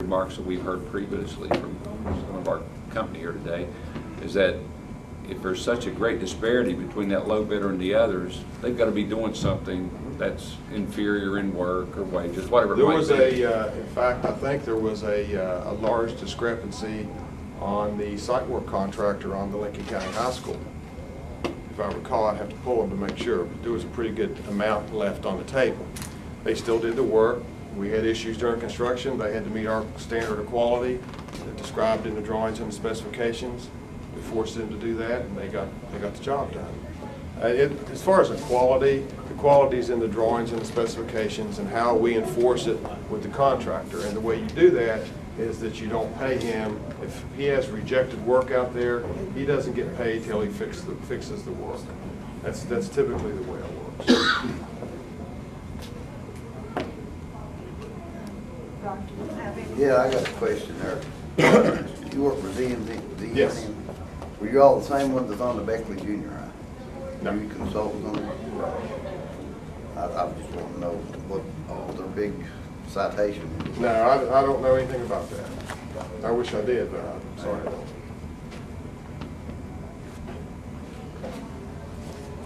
remarks that we've heard previously from some of our company here today is that if there's such a great disparity between that low bidder and the others, they've got to be doing something that's inferior in work or wages, whatever There it might was be. in fact, I think there was a large discrepancy on the site work contractor on the Lincoln County High School. If I recall, I'd have to pull them to make sure, but there was a pretty good amount left on the table. They still did the work. We had issues during construction. They had to meet our standard of quality described in the drawings and the specifications. We forced them to do that, and they got the job done. As far as the quality is in the drawings and the specifications and how we enforce it with the contractor. And the way you do that is that you don't pay him. If he has rejected work out there, he doesn't get paid till he fixes the work. That's typically the way it works. Yeah, I got a question there. You work for ZMD? Yes. Were you all the same ones that's on the Beckley Junior High? No. Were you consultants on that? I just want to know what all their big citations. No, I don't know anything about that. I wish I did, but I'm sorry I don't.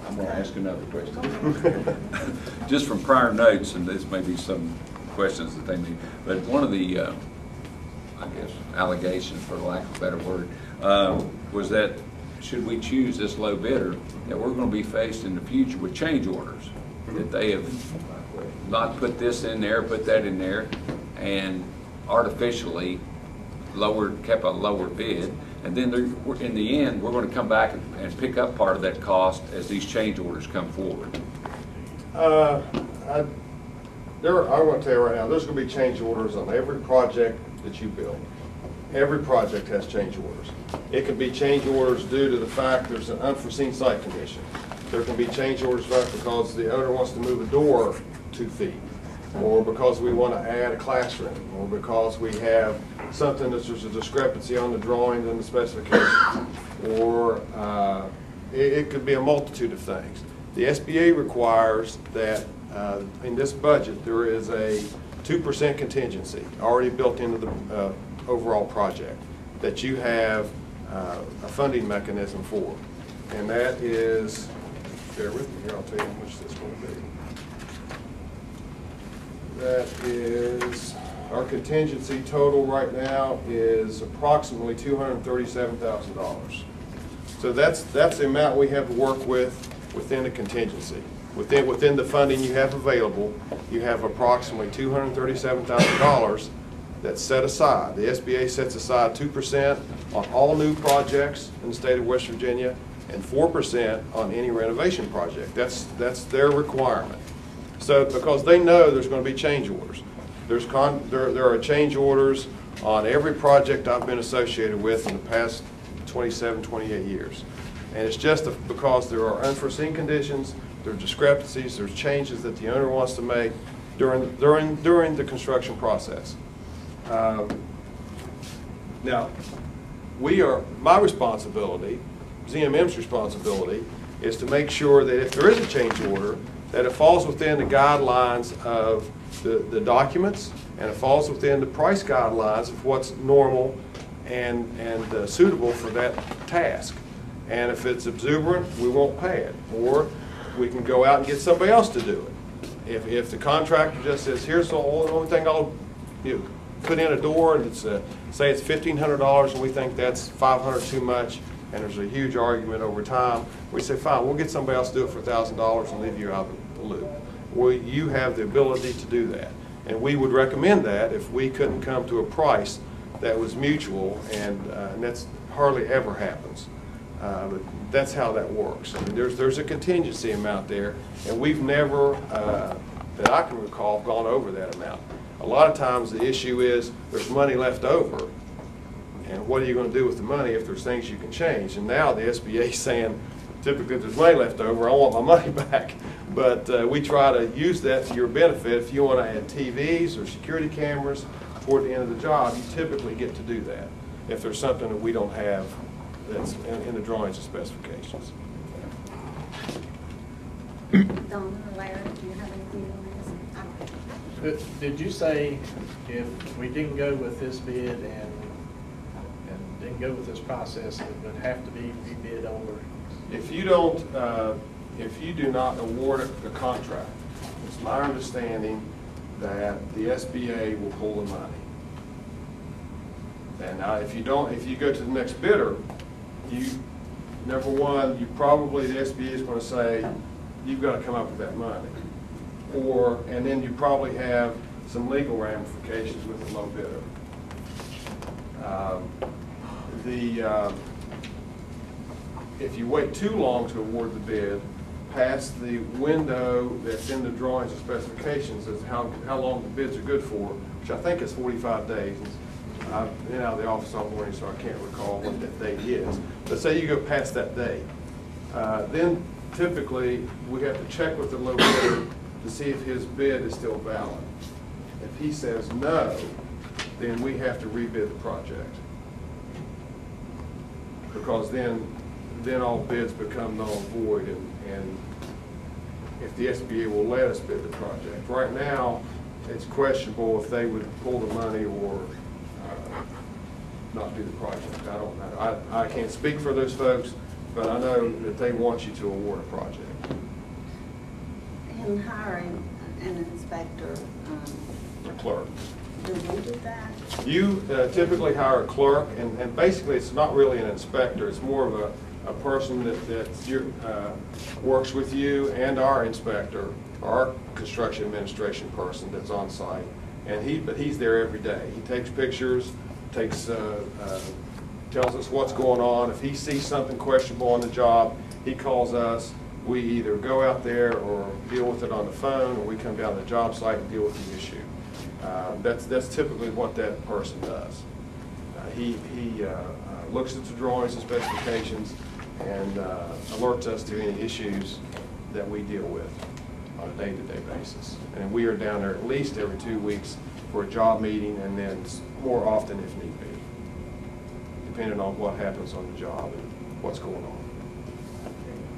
I'm going to ask another question. Just from prior notes, and this may be some questions that they need, but one of the, I guess, allegations, for lack of a better word, was that should we choose this low bidder, that we're going to be faced in the future with change orders, that they have not put this in there, put that in there, and artificially kept a lower bid, and then in the end, we're going to come back and pick up part of that cost as these change orders come forward. I want to tell you right now, there's going to be change orders on every project that you build. Every project has change orders. It can be change orders due to the fact there's an unforeseen site condition. There can be change orders because the owner wants to move a door 2 feet, or because we want to add a classroom, or because we have something that there's a discrepancy on the drawings and the specifications, or it could be a multitude of things. The SBA requires that in this budget there is a 2% contingency already built into the overall project that you have a funding mechanism for, and that is, bear with me here, I'll tell you how much this is going to be. That is, our contingency total right now is approximately $237,000. So that's the amount we have to work with within the contingency. Within the funding you have available, you have approximately $237,000 that's set aside. The SBA sets aside 2% on all new projects in the state of West Virginia and 4% on any renovation project. That's their requirement. So because they know there's going to be change orders. There are change orders on every project I've been associated with in the past 27, 28 years. And it's just because there are unforeseen conditions, there are discrepancies, there's changes that the owner wants to make during the construction process. Now, my responsibility, ZMM's responsibility, is to make sure that if there is a change order, that it falls within the guidelines of the documents, and it falls within the price guidelines of what's normal and suitable for that task. And if it's exuberant, we won't pay it, or we can go out and get somebody else to do it. If the contractor just says, here's the only thing I'll put in a door, and it's say it's $1,500, and we think that's $500 too much, and there's a huge argument over time, we say, fine, we'll get somebody else to do it for $1,000 and leave you out of the loop. Well, you have the ability to do that, and we would recommend that if we couldn't come to a price that was mutual, and that's hardly ever happens. But that's how that works. I mean, there's a contingency amount there, and we've never, that I can recall, gone over that amount. A lot of times the issue is there's money left over, and what are you going to do with the money if there's things you can change? And now the SBA is saying, typically if there's money left over, I want my money back. But we try to use that to your benefit. If you want to add TVs or security cameras toward the end of the job, you typically get to do that if there's something that we don't have that's in the drawings and specifications. Donna or Larry, do you have anything on this? Did you say if we didn't go with this bid and didn't go with this process, it would have to be rebid over? If you don't, if you do not award the contract, it's my understanding that the SBA will pull the money. And now, if you don't, if you go to the next bidder, you, number one, you probably, the SBA is going to say, you've got to come up with that money. Or, and then you probably have some legal ramifications with the low bidder. If you wait too long to award the bid, past the window that's in the drawings and specifications as how long the bids are good for, which I think is 45 days. I've been out of the office all morning, so I can't recall what that date is. But say you go past that date, then typically we have to check with the low bidder to see if his bid is still valid. If he says no, then we have to rebid the project. Because then all bids become null and void, and if the SBA will let us bid the project. Right now, it's questionable if they would pull the money or not do the project. I don't know. I can't speak for those folks, but I know that they want you to award a project. And hiring an inspector, A clerk. do we do that? You typically hire a clerk, and basically it's not really an inspector. It's more of a person that works with you and our inspector, our construction administration person that's on site. But he's there every day. He takes pictures, tells us what's going on. If he sees something questionable on the job, he calls us. We either go out there or deal with it on the phone, or we come down to the job site and deal with the issue. That's typically what that person does. He looks at the drawings and specifications and alerts us to any issues that we deal with on a day-to-day basis. And we are down there at least every 2 weeks for a job meeting, and then more often if need be, depending on what happens on the job and what's going on.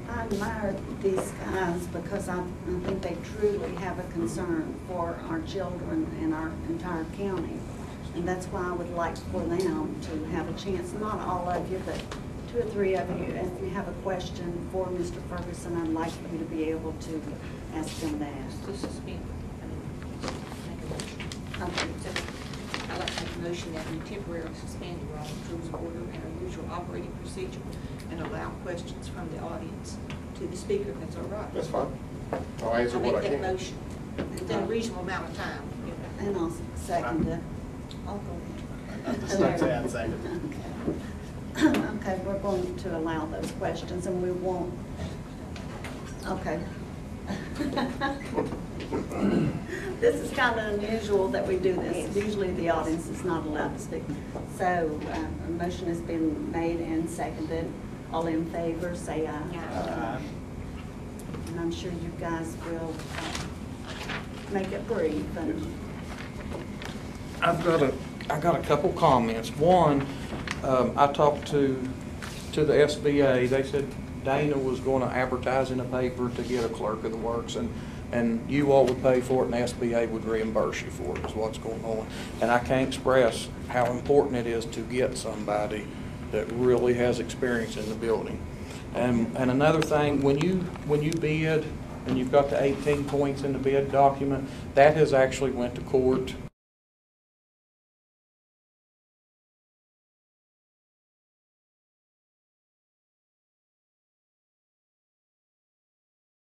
I admire these guys because I think they truly have a concern for our children and our entire county. And that's why I would like for them to have a chance, not all of you, but 2 or 3 of you, if you have a question for Mr. Ferguson, I'd like for you to be able to ask them that. To suspend, make a motion. Okay. I'd like to make a motion that we temporarily suspend the Rollins Rules of Order and our usual operating procedure and allow questions from the audience to the speaker, if that's all right. That's fine. I'll answer what I make that can. motion within a reasonable amount of time. And I'll second it. I'll go ahead. Just like to add second. Okay. Okay, we're going to allow those questions, and we won't, okay. This is kind of unusual that we do this. Usually the audience is not allowed to speak. So a motion has been made and seconded. All in favor, say aye. Aye. And I'm sure you guys will make it brief. And I got a couple comments. One, I talked to the SBA. They said Dana was going to advertise in a paper to get a clerk of the works, and you all would pay for it, and the SBA would reimburse you for it, is what's going on. And I can't express how important it is to get somebody that really has experience in the building. And another thing, when you bid, and you've got the 18 points in the bid document, that has actually went to court.